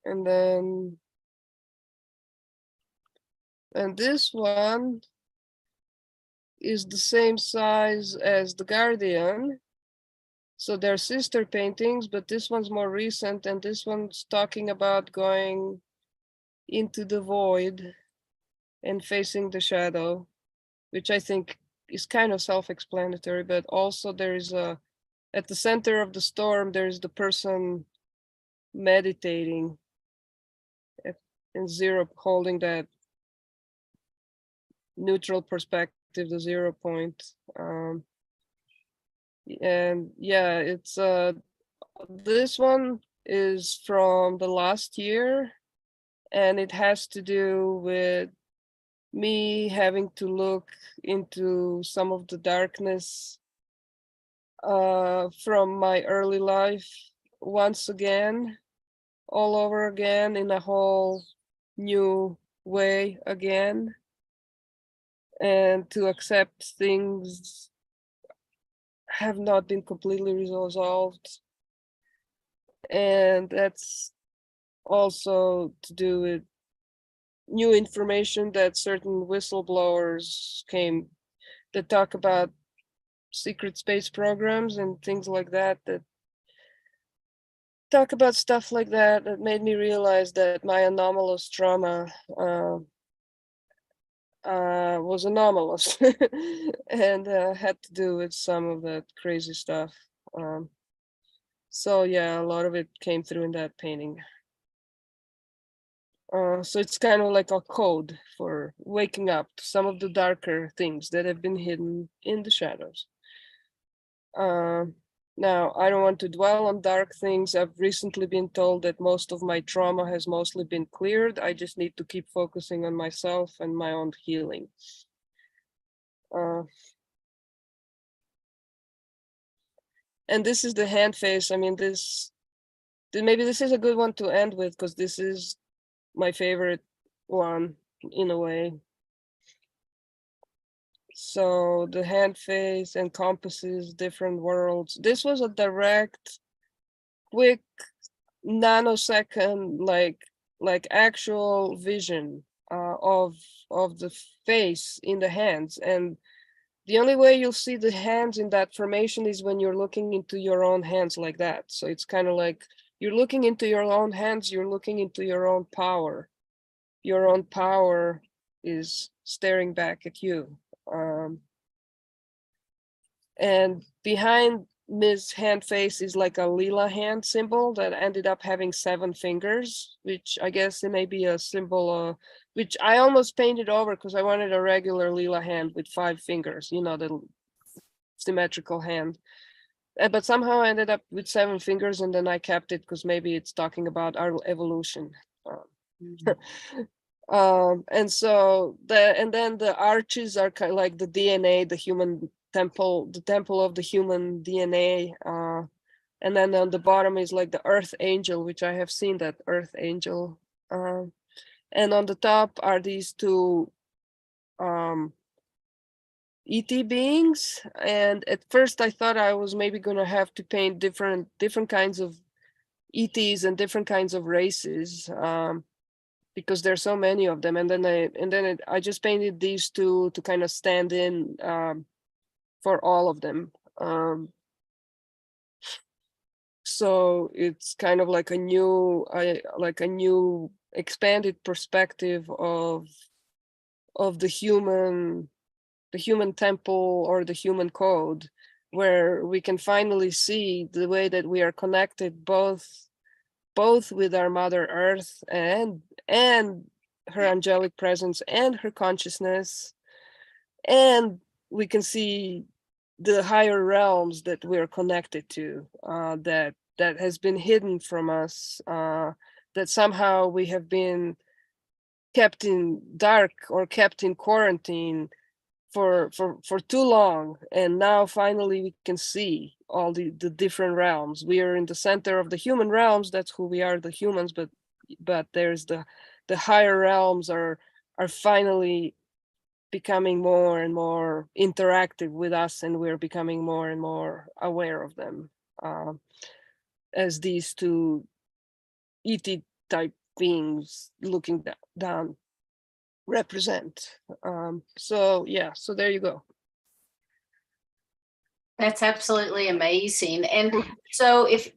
And then this one is the same size as the Guardian. So they're sister paintings, but this one's more recent, and this one's talking about going into the void and facing the shadow, which I think is kind of self-explanatory, but also there is at the center of the storm, there is the person meditating in zero, holding that neutral perspective, the 0 point. And yeah, it's this one is from the last year, and it has to do with me having to look into some of the darkness from my early life once again, all over again, in a whole new way again, and to accept things have not been completely resolved. And that's also to do with new information that certain whistleblowers came that talk about secret space programs and things like that, that talk about stuff like that, that made me realize that my anomalous trauma was anomalous and had to do with some of that crazy stuff. So yeah, a lot of it came through in that painting. So it's kind of like a code for waking up to some of the darker things that have been hidden in the shadows. Now, I don't want to dwell on dark things. I've recently been told that most of my trauma has mostly been cleared. I just need to keep focusing on myself and my own healing. And this is the hand face. I mean, maybe this is a good one to end with, because this is my favorite one in a way. So the hand face encompasses different worlds. This was a direct, quick, nanosecond, like actual vision of the face in the hands. And the only way you'll see the hands in that formation is when you're looking into your own hands like that. So it's kind of like you're looking into your own hands, you're looking into your own power. Your own power is staring back at you. And behind Ms. hand face is like a lila hand symbol that ended up having 7 fingers, which I guess it may be a symbol, which I almost painted over because I wanted a regular lila hand with 5 fingers, you know, the symmetrical hand. But somehow I ended up with 7 fingers, and then I kept it because maybe it's talking about our evolution. And so then the arches are kind of like the DNA, the human temple, the temple of the human DNA. And then on the bottom is like the earth angel, which I have seen that earth angel. And on the top are these 2 ET beings. And at first I thought I was maybe going to have to paint different kinds of ETs and different kinds of races. Because there's so many of them, and then I just painted these 2 to kind of stand in for all of them. So it's kind of like a new expanded perspective of the human temple or the human code, where we can finally see the way that we are connected both with our Mother Earth and her angelic presence and her consciousness, and we can see the higher realms that we're connected to, that has been hidden from us, that somehow we have been kept in dark or kept in quarantine for too long, and now finally we can see all the different realms. We are in the center of the human realms. That's who we are, the humans. But there's the higher realms are finally becoming more and more interactive with us, and we're becoming more and more aware of them, as these two ET type beings looking down represent. So there you go. That's absolutely amazing. And so if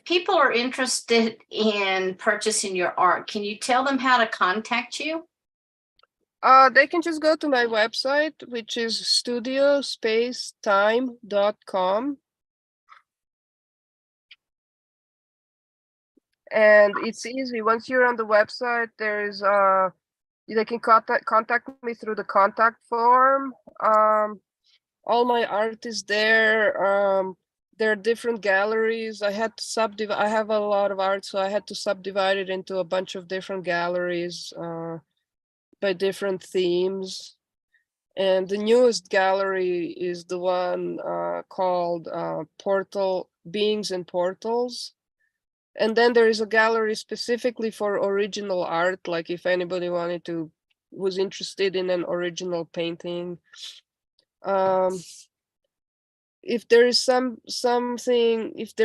people are interested in purchasing your art, can you tell them how to contact you? They can just go to my website, which is studiospacetime.com. And it's easy. Once you're on the website, there's they can contact me through the contact form. All my art is there. There are different galleries. I had to I have a lot of art, so I had to subdivide it into a bunch of different galleries by different themes. And the newest gallery is the one called Beings and Portals. And then there is a gallery specifically for original art, like if anybody was interested in an original painting. If there is something, if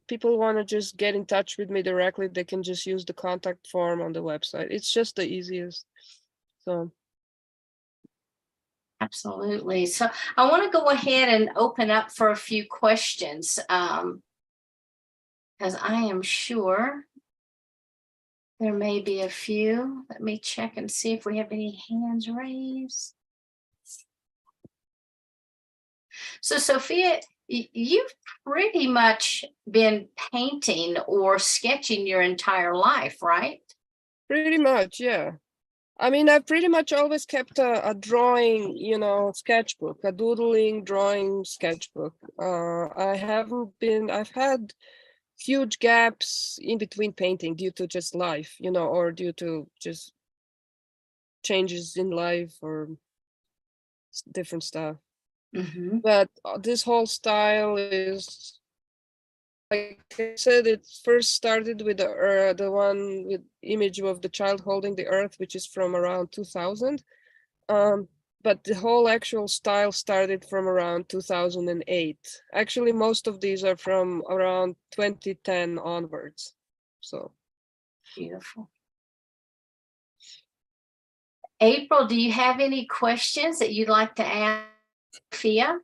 people want to just get in touch with me directly, they can just use the contact form on the website. It's just the easiest. So. Absolutely. So I want to go ahead and open up for a few questions, because I am sure there may be a few. Let me check and see if we have any hands raised. So Sofija, you've pretty much been painting or sketching your entire life, right? Pretty much, yeah. I mean, I've pretty much always kept a drawing, sketchbook, a doodling drawing sketchbook. I've had huge gaps in between painting due to just life, or due to just changes in life or different stuff. Mm-hmm. But this whole style is, like I said, it first started with the one with image of the child holding the earth, which is from around 2000. But the whole actual style started from around 2008. Actually, most of these are from around 2010 onwards. So Beautiful. April, do you have any questions that you'd like to ask Sofija?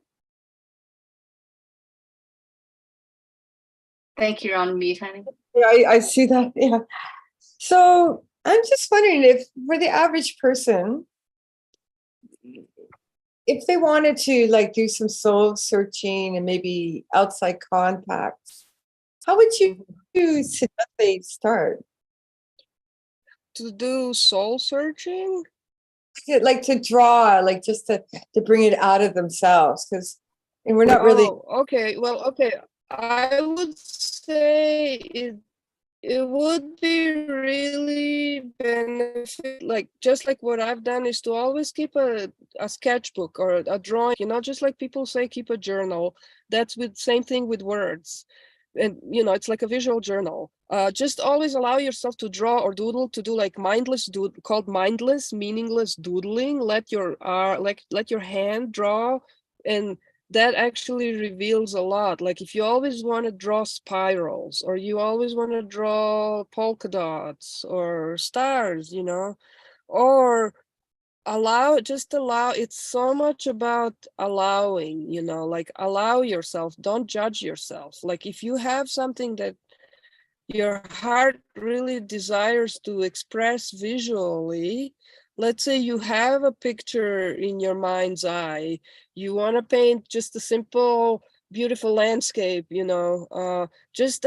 Thank you. You're on mute, honey. Yeah, I see that. Yeah. So I'm just wondering if for the average person, if they wanted to do some soul searching and maybe outside contacts, how would you suggest they start? To do soul searching? Like to draw, just to bring it out of themselves, because we're not really. Okay. Well, okay. I would say it would be really benefit, just like what I've done is to always keep a sketchbook or a drawing, just like people say, keep a journal. That's same thing with words. And, it's like a visual journal. Just always allow yourself to draw or doodle, to do called mindless, meaningless doodling. Let your hand draw, and that actually reveals a lot. Like if you always want to draw spirals, or you always want to draw polka dots or stars, or allow, it's so much about allowing, allow yourself, don't judge yourself. Like if you have something that your heart really desires to express visually, let's say you have a picture in your mind's eye, you want to paint just a simple, beautiful landscape, just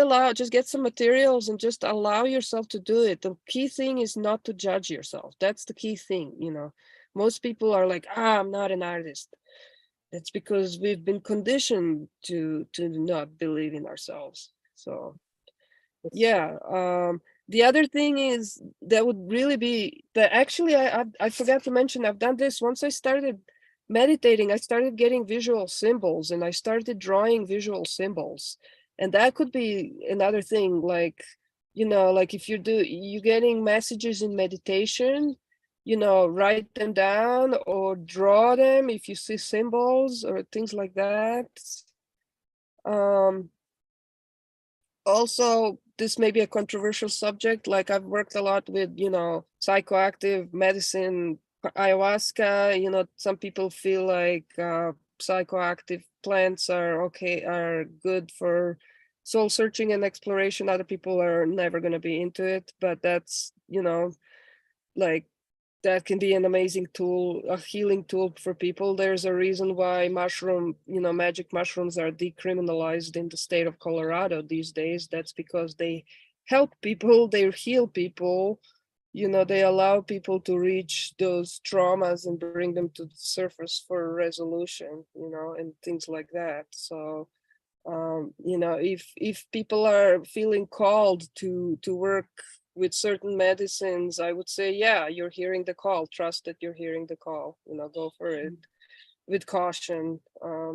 get some materials and just allow yourself to do it. The key thing is not to judge yourself. That's the key thing. Most people are like, I'm not an artist. That's because we've been conditioned to not believe in ourselves. So yeah. The other thing is that would really be that actually I forgot to mention, I've done this once I started meditating. I started getting visual symbols, and I started drawing visual symbols, and that could be another thing. Like, like if you getting messages in meditation, write them down or draw them if you see symbols or things like that. Also, this may be a controversial subject. Like, I've worked a lot with, psychoactive medicine, ayahuasca. Some people feel like psychoactive plants are good for soul searching and exploration. Other people are never going to be into it, but that's, like, that can be an amazing tool, a healing tool for people. There's a reason why magic mushrooms are decriminalized in the state of Colorado these days. That's because they help people, they heal people, they allow people to reach those traumas and bring them to the surface for resolution, and things like that. So, if people are feeling called to work with certain medicines, I would say, yeah, you're hearing the call. Trust that you're hearing the call. Go for it with caution. Yeah.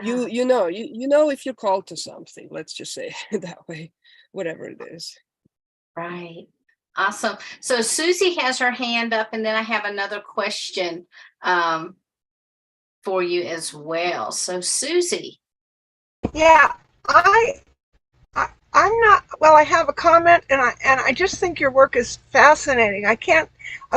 You know if you're called to something. Let's just say it that way, whatever it is. Right. Awesome. So Susie has her hand up, and then I have another question for you as well. So Susie. Yeah, I'm not, well, I have a comment, and I just think your work is fascinating. I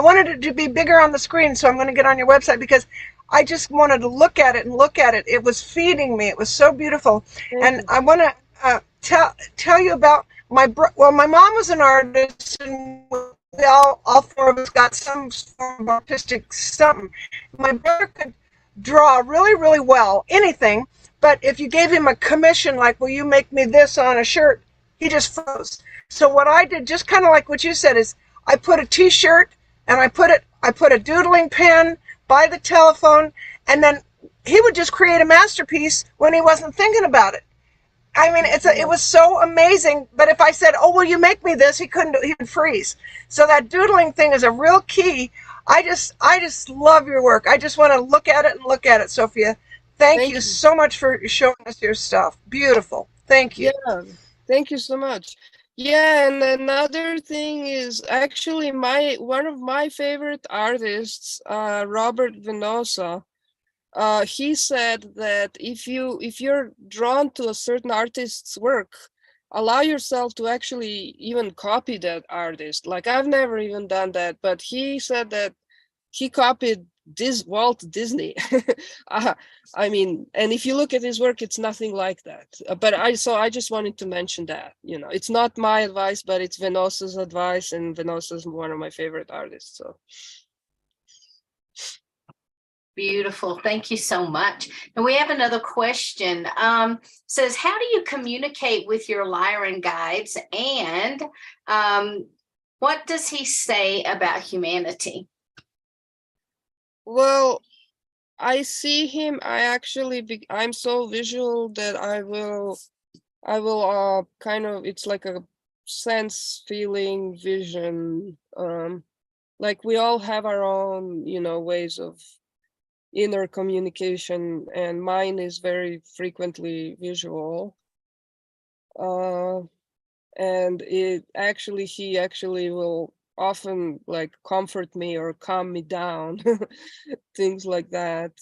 wanted it to be bigger on the screen, so I'm going to get on your website because I just wanted to look at it and look at it. It was feeding me. It was so beautiful. And I want to tell you about my mom was an artist, and we all four of us got some form of artistic something. My brother could draw really, really well, anything. But if you gave him a commission, like, will you make me this on a shirt? He just froze. So what I did, just kind of like what you said, is I put a t-shirt and I put a doodling pen by the telephone, and then he would just create a masterpiece when he wasn't thinking about it. I mean, it was so amazing. But if I said, oh, will you make me this? He couldn't, he would freeze. So that doodling thing is a real key. I just love your work. I just want to look at it and look at it, Sofija. Thank you so much for showing us your stuff. Beautiful. Thank you. Yeah, thank you so much. Yeah, and another thing is actually one of my favorite artists, Robert Venosa. He said that if you're drawn to a certain artist's work, allow yourself to actually even copy that artist. Like, I've never even done that, but he said that he copied Walt Disney. I mean, and if you look at his work, it's nothing like that. But I just wanted to mention that, it's not my advice, but it's Venosa's advice, and Venosa's one of my favorite artists. So Beautiful. Thank you so much. And we have another question. Says, how do you communicate with your Lyran guides, and what does he say about humanity? Well, I see him. I'm so visual that I will kind of, it's like a sense, feeling, vision. Like, we all have our own, ways of inner communication, and mine is very frequently visual. And he actually will often, like, comfort me or calm me down, things like that.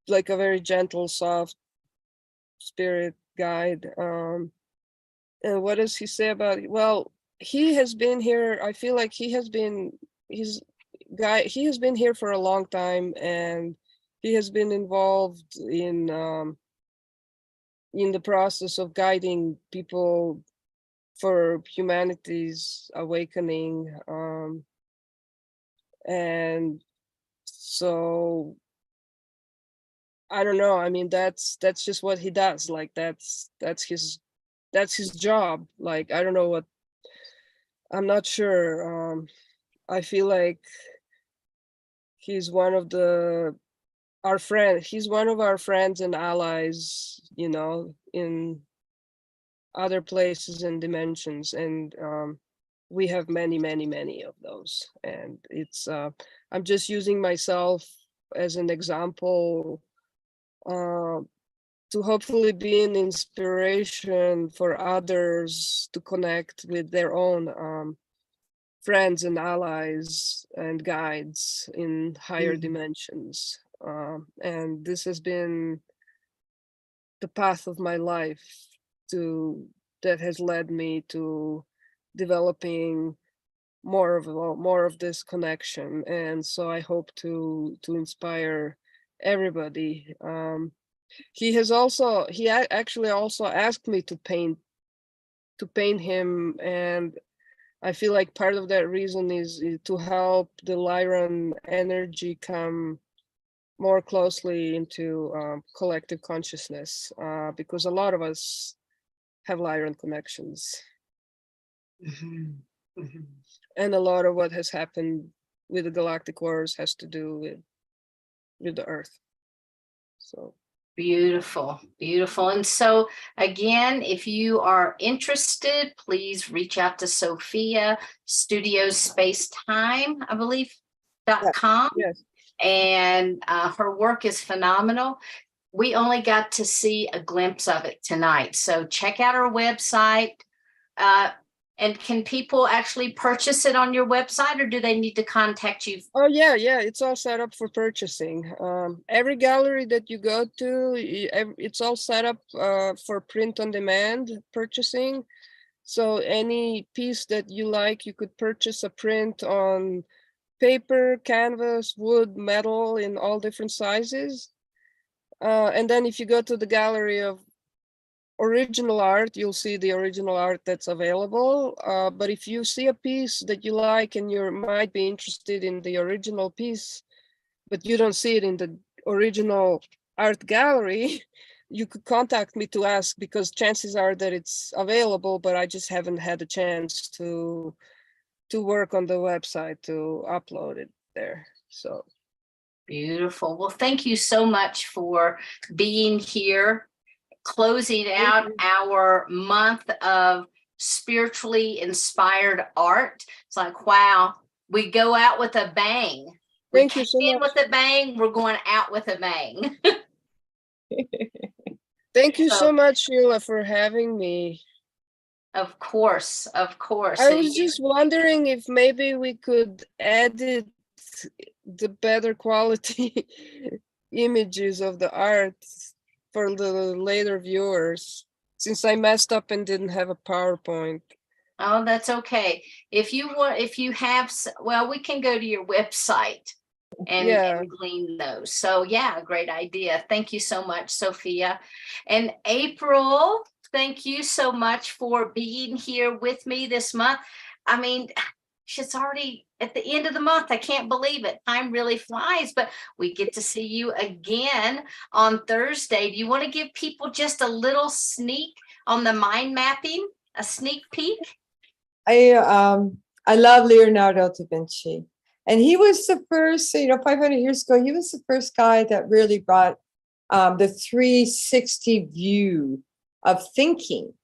Like a very gentle, soft spirit guide. And what does he say about it? Well, he has been here. I feel like he has been here for a long time, and he has been involved in the process of guiding people for humanity's awakening. And so I don't know. I mean, that's just what he does. Like, that's his job. Like, I don't know what, I'm not sure. I feel like he's one of our friend. He's one of our friends and allies, you know, in other places and dimensions, and we have many, many, many of those. And it's I'm just using myself as an example to hopefully be an inspiration for others to connect with their own friends and allies and guides in higher dimensions. And this has been the path of my life that has led me to developing more of this connection. And so I hope to inspire everybody. He actually also asked me to paint him, and I feel like part of that reason is to help the Lyran energy come more closely into collective consciousness, because a lot of us have Lyran connections. And a lot of what has happened with the galactic wars has to do with the Earth. So beautiful, beautiful. And so again, if you are interested, please reach out to Sofija, Studios Space Time, I believe, .com. yes. And her work is phenomenal. We only got to see a glimpse of it tonight. So check out our website. And can people actually purchase it on your website, or do they need to contact you? Oh yeah, it's all set up for purchasing. Every gallery that you go to, it's all set up for print on demand purchasing. So any piece that you like, you could purchase a print on paper, canvas, wood, metal in all different sizes. And then if you go to the gallery of original art, you'll see the original art that's available. But if you see a piece that you like and you might be interested in the original piece, but you don't see it in the original art gallery, you could contact me to ask, because chances are that it's available, but I just haven't had a chance to work on the website to upload it there. So beautiful. Well, thank you so much for being here, closing out our month of spiritually inspired art. It's like, wow, we go out with a bang. Thank you so much. With a bang, we're going out with a bang. Thank you so much, Sheila, for having me. Of course, of course. I was just wondering if maybe we could edit the better quality images of the art for the later viewers, since I messed up and didn't have a PowerPoint. Oh, that's okay. If you have, well, we can go to your website and glean those. So yeah, great idea. Thank you so much, Sofija. And April, thank you so much for being here with me this month. I mean, it's already at the end of the month. I can't believe it. Time really flies, but we get to see you again on Thursday. Do you want to give people just a little sneak on the mind mapping, a sneak peek? I love Leonardo da Vinci. And he was the first, 500 years ago, he was the first guy that really brought the 360 view of thinking.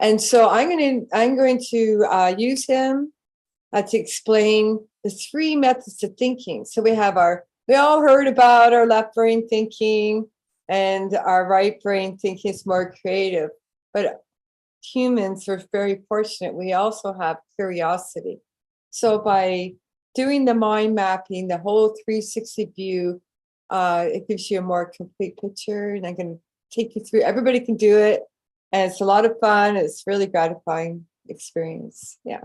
And so I'm going to use him to explain the three methods of thinking. So we all heard about our left brain thinking, and our right brain thinking is more creative. But humans are very fortunate. We also have curiosity. So by doing the mind mapping, the whole 360 view, it gives you a more complete picture. And I'm going to take you through. Everybody can do it. And it's a lot of fun. It's really gratifying experience. Yeah.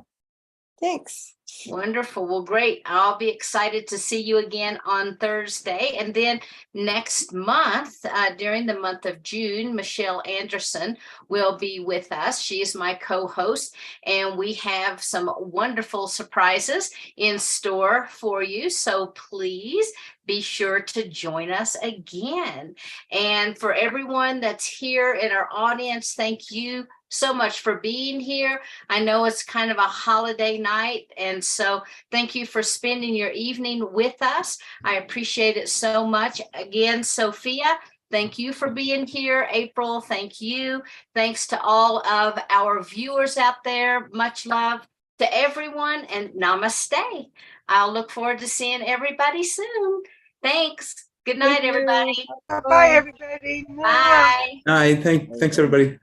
Thanks. Wonderful. Well, great. I'll be excited to see you again on Thursday. And then next month, during the month of June, Michelle Anderson will be with us. She is my co-host, and we have some wonderful surprises in store for you. So please be sure to join us again. And for everyone that's here in our audience, thank you so much for being here. I know it's kind of a holiday night, and so thank you for spending your evening with us. I appreciate it so much. Again, Sofija, thank you for being here. April, thank you. Thanks to all of our viewers out there. Much love to everyone, and namaste. I'll look forward to seeing everybody soon. Thanks. Good night, Thank you. everybody. Bye, everybody. Bye. Hi, thanks everybody.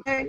Bye.